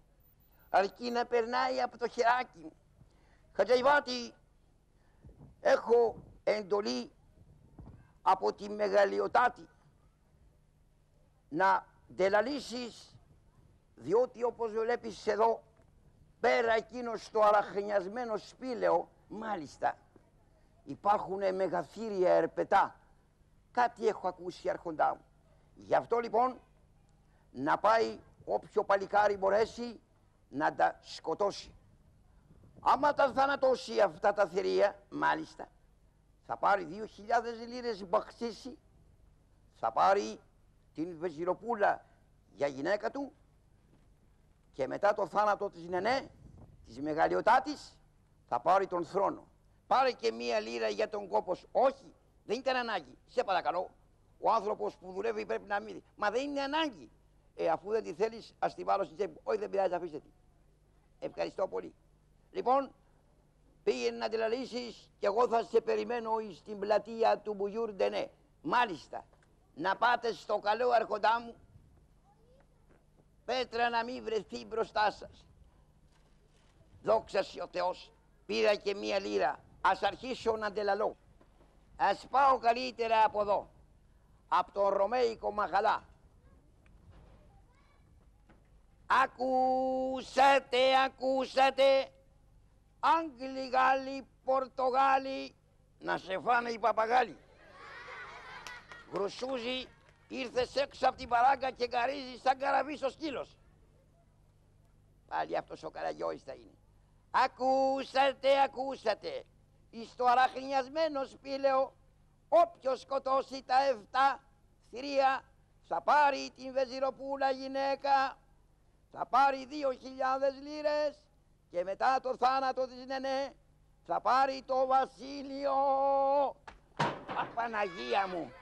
Αρκεί να περνάει από το χεράκι μου. Χατζαϊβάτη, έχω εντολή από τη Μεγαλειοτάτη να ντελαλήσεις, διότι όπως βλέπεις εδώ, πέρα εκείνο στο αραχνιασμένο σπήλαιο, μάλιστα, υπάρχουν μεγαθύρια ερπετά. Κάτι έχω ακούσει αρχοντά μου. Γι' αυτό λοιπόν, να πάει όποιο παλικάρι μπορέσει να τα σκοτώσει. Άμα τα θανατώσει αυτά τα θηρία, μάλιστα, θα πάρει 2.000 λίρες μπαξίση, θα πάρει την Βεζιροπούλα για γυναίκα του και μετά το θάνατο της Νενέ, της Μεγαλειοτάτης, θα πάρει τον θρόνο. Πάρε και 1 λίρα για τον κόπο σου. Όχι, δεν ήταν ανάγκη. Σε παρακαλώ, ο άνθρωπος που δουλεύει πρέπει να μείνει. Μα δεν είναι ανάγκη. Αφού δεν τη θέλεις, ας τη βάλω στην τσέπη. Όχι, δεν πειράζει, αφήστε τη. Ευχαριστώ πολύ. Λοιπόν, Πήγαινε να τελαλήσεις και εγώ θα σε περιμένω στην πλατεία του Μπουγιούρ Ντενέ. Μάλιστα, να πάτε στο καλό αρχοντά μου, πέτρα να μην βρεθεί μπροστά σας. Δόξα σοι ο Θεός, πήρα και μία λίρα, ας αρχίσω να τελαλώ. Ας πάω καλύτερα από εδώ, από τον Ρωμαϊκό Μαχαλά. Ακούσατε, Άγγλοι, Γάλλοι, Πορτογάλοι, να σε φάνε οι παπαγάλοι. Γρουσούζι, ήρθες έξω από την παράγκα και καρίζεις σαν καραβής ο σκύλος. Πάλι αυτός ο Καραγιώης θα είναι. Ακούσατε, εις το αραχνιασμένο σπήλαιο, όποιος σκοτώσει τα 7 θηρία, θα πάρει την Βεζιροπούλα γυναίκα, θα πάρει 2.000 λίρες και μετά το θάνατο της Νενέ θα πάρει το βασίλειο. Παναγία μου,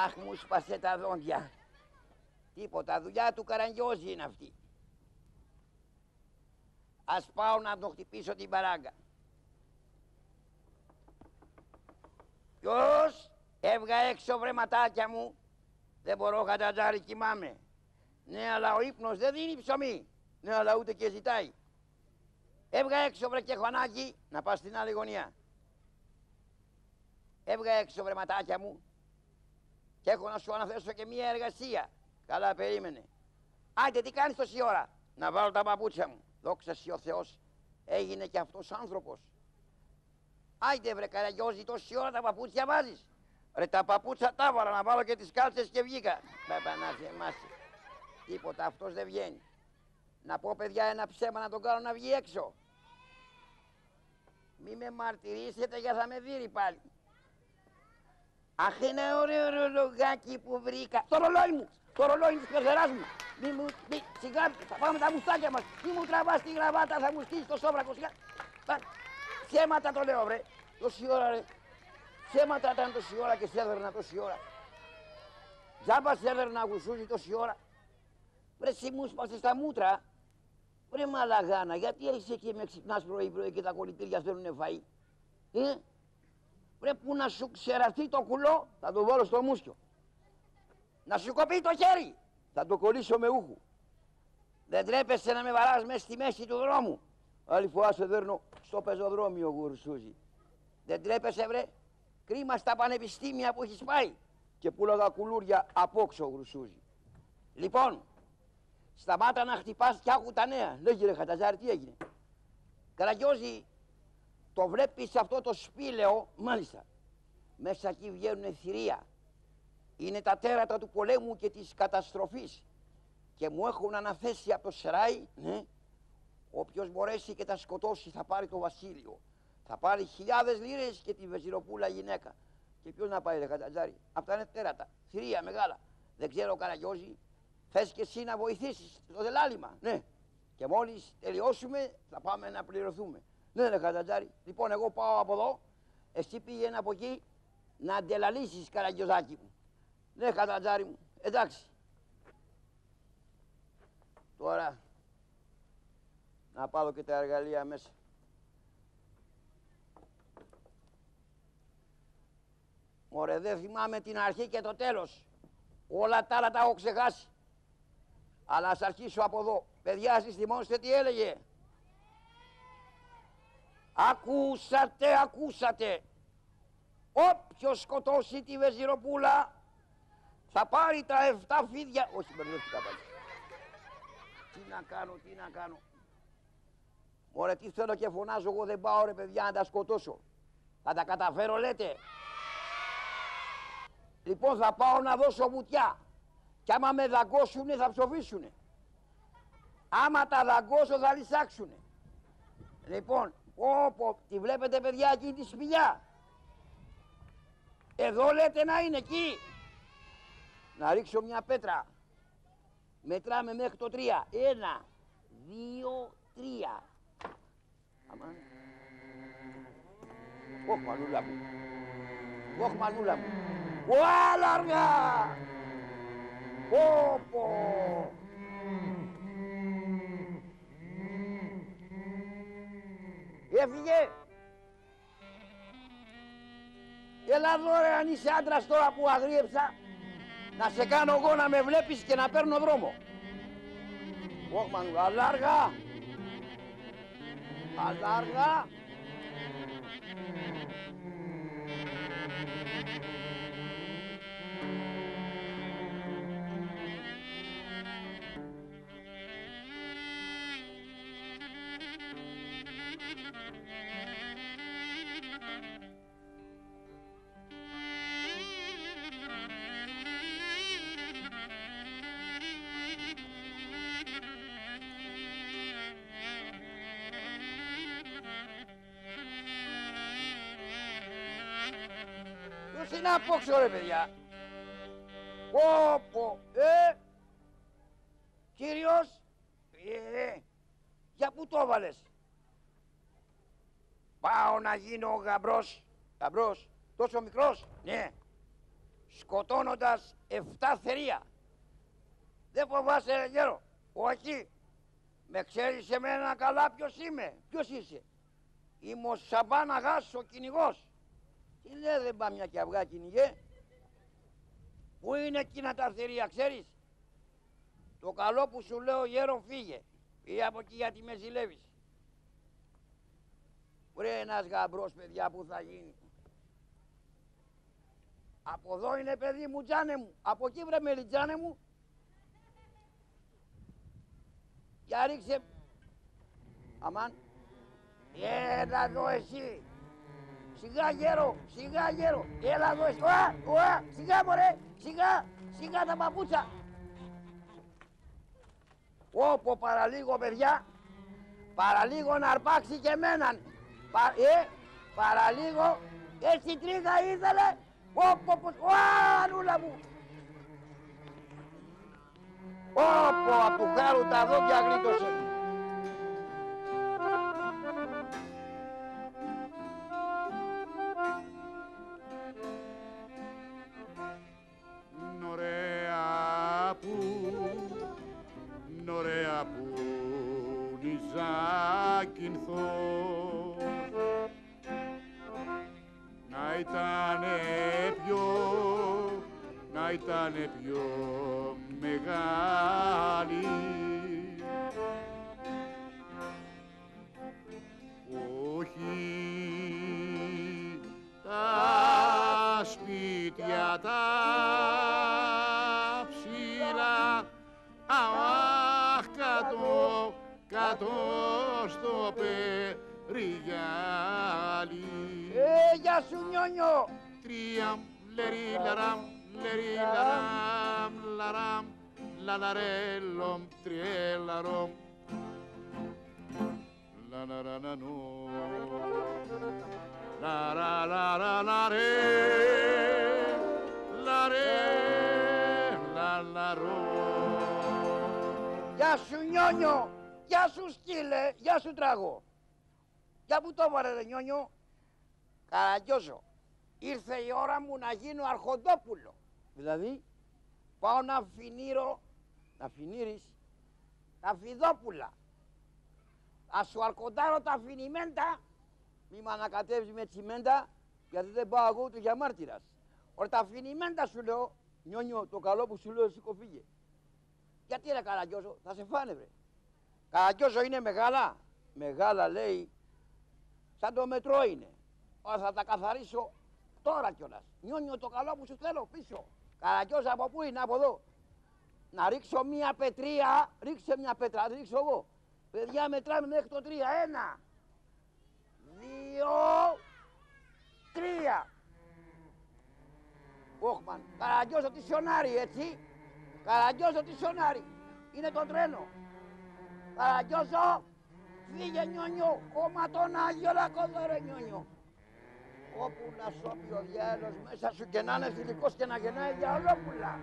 αχ μου σπάσε τα δόντια. Τίποτα, δουλειά του Καραγιώζη είναι αυτή. Ας πάω να τον χτυπήσω την παράγκα. Ποιος? Έβγα έξω βρε ματάκια μου. Δεν μπορώ κατατζάρι, κοιμάμαι. Ναι, αλλά ο ύπνος δεν δίνει ψωμί. Ναι, αλλά ούτε και ζητάει. Έβγα έξω βρε και χωνάκι, να πας στην άλλη γωνία. Έβγα έξω βρε ματάκια μου και έχω να σου αναθέσω και μία εργασία. Καλά, περίμενε. Άντε, τι κάνεις τόση ώρα? Να βάλω τα παπούτσια μου. Δόξα σοι ο Θεός, έγινε και αυτός άνθρωπος. Άιντε βρε Καραγιώζη, τόση ώρα τα παπούτσια βάζεις? Ρε τα παπούτσια τα βάλα, να βάλω και τις κάλτσες και βγήκα. Παπανάσε, εμάσαι. Τίποτα, αυτός δεν βγαίνει. Να πω παιδιά ένα ψέμα να τον κάνω να βγει έξω. Μη με μαρτυρήσετε για θα με δείρει πάλι. Αχ, ένα ωραίο ρολογάκι που βρήκα. Το ρολόι μου, το ρολόι της πεθεράς μου. Σιγά, θα πάμε τα μουστάκια μας. Μη μου τραβάς τη γραβάτα, θα μου στήσεις το σόβρακο. Σιγά. Ψέματα το λέω βρε. Τόση ώρα ρε. Ψέματα ήταν τόση ώρα και σε έδερνα τόση ώρα. Τζάμπα σε έδερνα Γουσούζι τόση ώρα. Βρε εσύ μου σπάσες τα μούτρα. Βρε μαλαγάνα, γιατί έρχεσαι και με ξυπνάς πρωί-πρωί και τα κολλητήρια θέλουνε φαΐ? Βρε που να σου ξεραθεί το κουλό, θα το βάλω στο μουσκιο. Να σου κοπεί το χέρι, θα το κολλήσω με ούχου. Δεν τρέπεσαι να με βαράς μέσα στη μέση του δρόμου? Άλλη φορά σε δέρνω στο πεζοδρόμιο, Γουρσούζι. Δεν τρέπεσαι βρε? Κρίμα στα πανεπιστήμια που έχεις πάει. Και πουλάγα κουλούρια απόξω, Γουρσούζι. Λοιπόν, σταμάτα να χτυπάς κι άκου τα νέα. Λέγε ρε Χαταζάρη, τι έγινε? Καραγιώζη, το βλέπεις αυτό το σπήλαιο? Μάλιστα. Μέσα εκεί βγαίνουν θηρία. Είναι τα τέρατα του πολέμου και της καταστροφής. Και μου έχουν αναθέσει από το Σεράι, ναι, όποιος μπορέσει και τα σκοτώσει θα πάρει το βασίλειο. Θα πάρει 1.000 λίρες και τη Βεζιροπούλα γυναίκα. Και ποιος να πάει ρε Χατζάρη? Αυτά είναι τέρατα, θηρία μεγάλα. Δεν ξέρω Καραγιώζη, θες και εσύ να βοηθήσεις το δελάλημα? Ναι. Και μόλις τελειώσουμε θα πάμε να πληρωθούμε. Ναι ρε Χατζάρη. Λοιπόν εγώ πάω από εδώ, εσύ πήγαινε από εκεί να αντελαλήσεις Καραγιωζάκι μου. Ναι Χατζάρη μου, εντάξει. Τώρα να πάω και τα εργαλεία μέσα. Μωρέ, δεν θυμάμαι την αρχή και το τέλος. Όλα τα άλλα τα έχω ξεχάσει. Αλλά ας αρχίσω από εδώ. Παιδιά, εσείς θυμόστε τι έλεγε? Ακούσατε. Όποιος σκοτώσει τη Βεζιροπούλα θα πάρει τα 7 φίδια. Όχι, μπερδεύτηκα πάλι. Τι να κάνω. Μωρέ, τι θέλω και φωνάζω, εγώ δεν πάω ρε παιδιά να τα σκοτώσω. Θα τα καταφέρω λέτε? Λοιπόν θα πάω να δώσω βουτιά. Κι άμα με δαγκώσουνε θα ψοφήσουνε. Άμα τα δαγκώσω θα λυσάξουνε. Λοιπόν, τη βλέπετε παιδιά εκεί τη σπηλιά? Εδώ λέτε να είναι εκεί. Να ρίξω μια πέτρα. Μετράμε μέχρι το 3. 1, 2, 3. Αμάν. Ωχ μανούλα μου. Πολλά αργά. Πω. Έφυγε. Έλα εδώ ρε, αν είσαι άντρας τώρα που αγρίεψα, να σε κάνω εγώ να με βλέπεις και να παίρνω δρόμο. Όχμαν, αλλά αργά. Αλλά αργά. Ποιος είναι απόξω ρε παιδιά. Πω, κύριος, για πού το έβαλες? Πάω να γίνω γαμπρός. Γαμπρός, τόσο μικρός, ναι. Σκοτώνοντας 7 θερία. Δεν φοβάσαι ρε γέρο? Όχι. Με ξέρεις εμένα καλά ποιος είμαι? Ποιος είσαι? Είμαι ο Σαμπάν Αγάς, ο κυνηγός. Τι λέει δεν πάει μια και αυγά κυνηγέ? Πού είναι εκείνα τα θηρία ξέρεις? Το καλό που σου λέω γέρο φύγε. Ή από εκεί γιατί με ζηλεύεις. Βρε ένας γαμπρός παιδιά που θα γίνει. Από εδώ είναι παιδί μου τζάνε μου. Από εκεί βρε μελιτζάνε μου. Για ρίξε. Αμάν. Έλα εδώ εσύ. Σιγά γέρο, σιγά γέρο. Έλα εδώ εσύ. Ωα, σιγά μωρέ. Σιγά, σιγά τα παπούτσα. Όπο παραλίγο παιδιά. Παραλίγο να αρπάξει και εμέναν. Παραλίγο. Έτσι τρίχα ήθελε. Όπο, ανούλα μου. Όπο, απ' του χάρου τα δόντια γλίτωσε. Ωραία που νιζάκινθω να ήτανε πιο μεγάλη όχι τα σπίτια τα ψηλά αχ κάτω στο περιγιάλι. Γεια σου νιόνιο. Τριαμ λερίλαραμ λερίλαραμ λαραμ λαλαρέλομ τριέλαρομ λαλαρανανό λαραλαραλαρέ λαρέ λαλαρό. Γεια σου νιόνιο, γεια σου σκύλε, γεια σου τράγο. Για πού το βάρε ρε νιόνιο? Καραγκιόζο, ήρθε η ώρα μου να γίνω αρχοντόπουλο. Δηλαδή, πάω να φινίρεις τα φιδόπουλα. Θα σου αρκοντάρω τα φινιμέντα, μη με ανακατεύεις με τσιμέντα, γιατί δεν πάω εγώ ούτε για μάρτυρας. Ωραία τα φινιμέντα σου λέω, νιόνιο, το καλό που σου λέω εσύ κοφίγε. Γιατί ρε Καραγκιόζο, θα σε φάνε βρε. Καραγκιόζο είναι μεγάλα. Μεγάλα λέει, σαν το μετρό είναι. Ωραία θα τα καθαρίσω τώρα κιόλας. Νιόνιο το καλό που σου θέλω πίσω. Καραγκιόζο από πού είναι, από εδώ. Να ρίξω μία πετρία, ρίξε μια πέτρα, ρίξω εγώ. Παιδιά μετράμε μέχρι το 3, 1, 2, 3. Όχμαν, Καραγκιόζο τη σιωνάρι έτσι. Καραγκιόζο τη σιωνάρι. Είναι το τρένο. Καραγκιόζο, φύγε νιόνιο. Κόμμα τον Άγιο Λακκόδο ρε νιόνιο. Όπου να σώπει ο διάολος μέσα σου και να είναι θηλυκός και να γεννάει διαολόπουλα.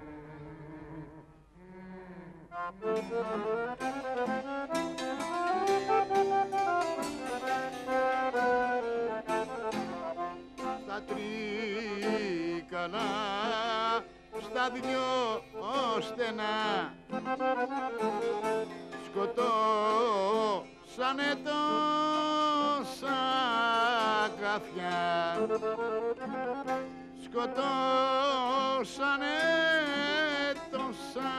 Στα τρίκαλα, στα δυο στενά σκοτώσανε τόσα καθιά σκοτώσανε τόσα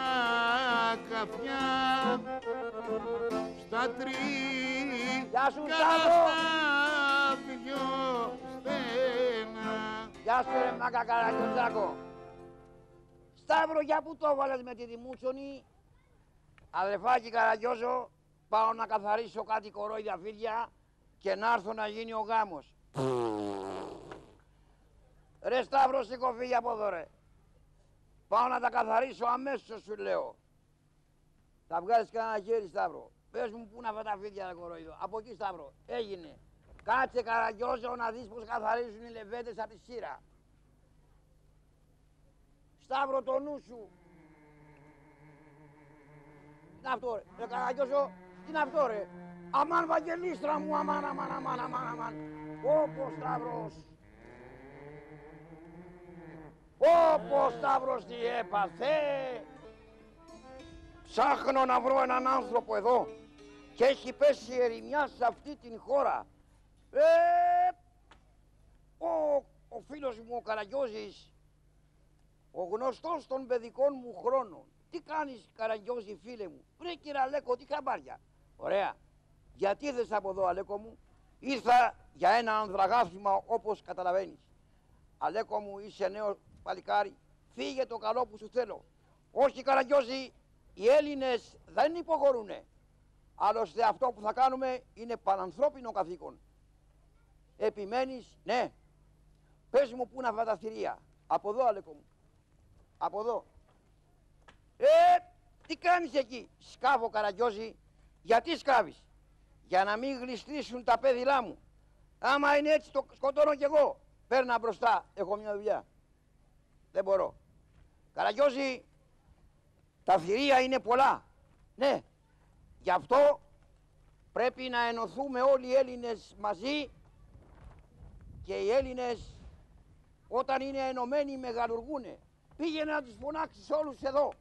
καθιά στα Γεια σου, τρία Σταύρο. στα δυο στένα. Γεια σου ρε μάκα Καραγιοζάκο. Σταύρο, για πού το έβαλες με τη Δημούτσονη? Αδερφάκι Καραγιόζο, πάω να καθαρίσω κάτι κορόιδια φίδια και να έρθω να γίνει ο γάμος. Ρε Σταύρο, σήκω, φύγε από εδώ ρε. Πάω να τα καθαρίσω αμέσως σου λέω. Θα βγάλεις κανένα χέρι, Σταύρο. Πες μου πού είναι αυτά τα φίδια ρε κορόιδο. Από εκεί, Σταύρο. Έγινε. Κάτσε Καραγιόζο να δεις πως καθαρίζουν οι λεβέντες από τη σύρα. Σταύρο, το νου σου. Τι είναι αυτό ρε. Ρε Καραγιόζο, τι είναι αυτό ρε. Αμάν Βαγγελίστρα μου, αμάν. Όπως Σταύρος. Όπως Σταύρος τι έπαθε. Ψάχνω να βρω έναν άνθρωπο εδώ και έχει πέσει ερημιά σε αυτή την χώρα. Ο φίλος μου ο Καραγιώζης, ο γνωστός των παιδικών μου χρόνων. Τι κάνεις Καραγιώζη φίλε μου? Βρε κύριε Αλέκο, τι χαμπάρια. Ωραία. Γιατί ήρθες από εδώ Αλέκο μου? Ήρθα για ένα ανδραγάφημα όπως καταλαβαίνεις. Αλέκο μου, είσαι νέο παλικάρι, φύγε το καλό που σου θέλω. Όχι Καραγιώζη, οι Έλληνες δεν υποχωρούνε. Άλλωστε αυτό που θα κάνουμε είναι πανανθρώπινο καθήκον. Επιμένεις? Ναι. Πες μου πού είναι αυτά τα θηρία. Από εδώ Αλέκο μου. Από εδώ. Τι κάνεις εκεί? Σκάβω Καραγιώζη. Γιατί σκάβεις? Για να μην γλιστρήσουν τα πέδιλά μου. Άμα είναι έτσι το σκοτώνω κι εγώ. Παίρνα μπροστά, έχω μια δουλειά. Δεν μπορώ. Καραγιώζη, τα θηρία είναι πολλά. Ναι. Γι' αυτό πρέπει να ενωθούμε όλοι οι Έλληνες μαζί και οι Έλληνες όταν είναι ενωμένοι μεγαλουργούνε. Πήγαινε να τους φωνάξεις όλους εδώ.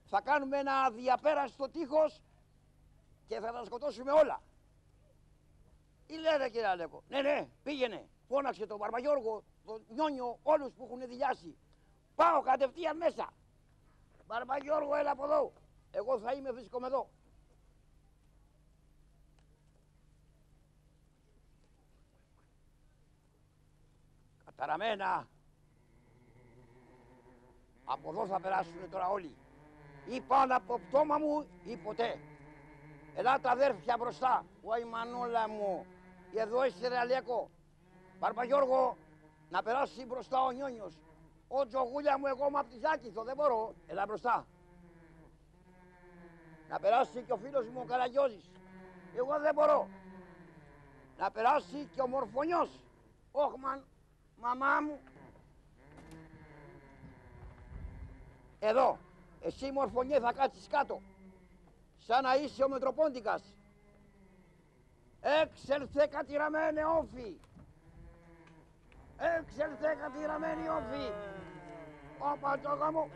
Θα κάνουμε ένα αδιαπέραστο τείχος και θα τα σκοτώσουμε όλα. Τι λέτε κύριε Αλέκο? Ναι, πήγαινε. Φώναξε τον Μπαρμπαγιώργο, τον Νιόνιο, όλους που έχουν δηλιάσει. Πάω κατευθείαν μέσα. Μπαρμπαγιώργο, έλα από εδώ. Εγώ θα είμαι, βρίσκομαι εδώ. Καταραμένα. Από εδώ θα περάσουν τώρα όλοι. Ή πάνω από το πτώμα μου ή ποτέ. Ελάτε αδέρφια μπροστά. Ωι Μανούλα μου. Εδώ είσαι ρε Αλέκο. Μπαρμπαγιώργο, να περάσει μπροστά ο Νιόνιος. Ο Τζογούλια μου, εγώ είμαι απ' τη Ζάκηθο, δεν μπορώ. Έλα μπροστά. Να περάσει και ο φίλος μου ο Καραγιώζης. Εγώ δεν μπορώ. Να περάσει και ο Μορφωνιός. Όχμαν, μαμά μου. Εδώ. Εσύ Μορφωνιέ θα κάτσεις κάτω. Σαν να είσαι ο Μετροπόντικας. Έξερθε κατηραμένε όφη. Έξερθε κατηραμένη όφη. Όπα το γάμο.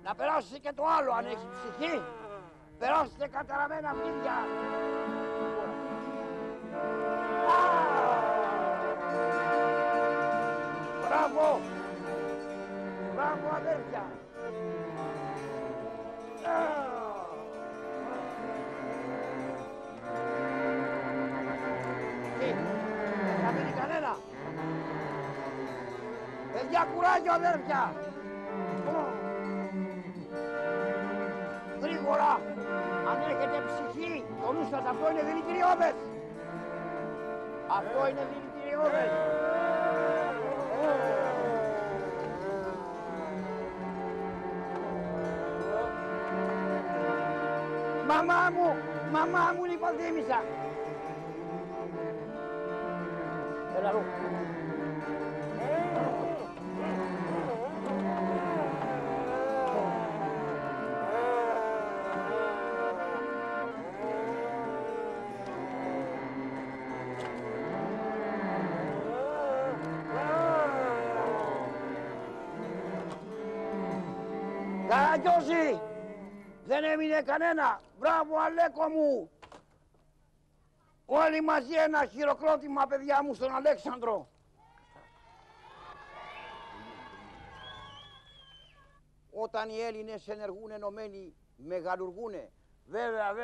Να περάσει και το άλλο αν έχει ψυχή. Περάστε καταραμένα φίδια. Μπράβο. Μπράβο αδέρφια. Δεν θα μείνει κανένα. Παιδιά, κουράγιο αδέρφια. Γρήγορα. Αν έχετε ψυχή, το νου σας, αυτό είναι δηλητηριώδες. Αυτό είναι δηλητηριώδες. Μαμά μου λοιπόν θύμισα. Έλα εδώ. Καραγιώζη! Δεν έμεινε κανένα. Μπράβο Αλέκο μου. Όλοι μαζί ένα χειροκρότημα παιδιά μου στον Αλέξανδρο. όταν οι Έλληνες ενεργούν ενωμένοι, μεγαλουργούνε. Βέβαια.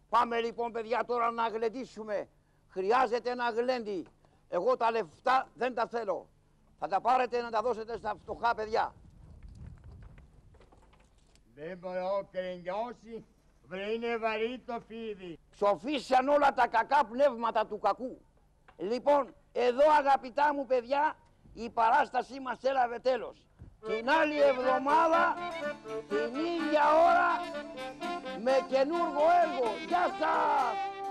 Πάμε λοιπόν παιδιά τώρα να γλεντήσουμε. Χρειάζεται ένα γλέντι. Εγώ τα λεφτά δεν τα θέλω. Θα τα πάρετε να τα δώσετε στα φτωχά παιδιά. Δεν μπορώ κρενιώσει, βρε είναι βαρύ το φίδι. Ψοφίσαν όλα τα κακά πνεύματα του κακού. Λοιπόν, εδώ αγαπητά μου παιδιά, η παράστασή μας έλαβε τέλος. Την άλλη εβδομάδα, την ίδια ώρα, με καινούργιο έργο. Γεια σας!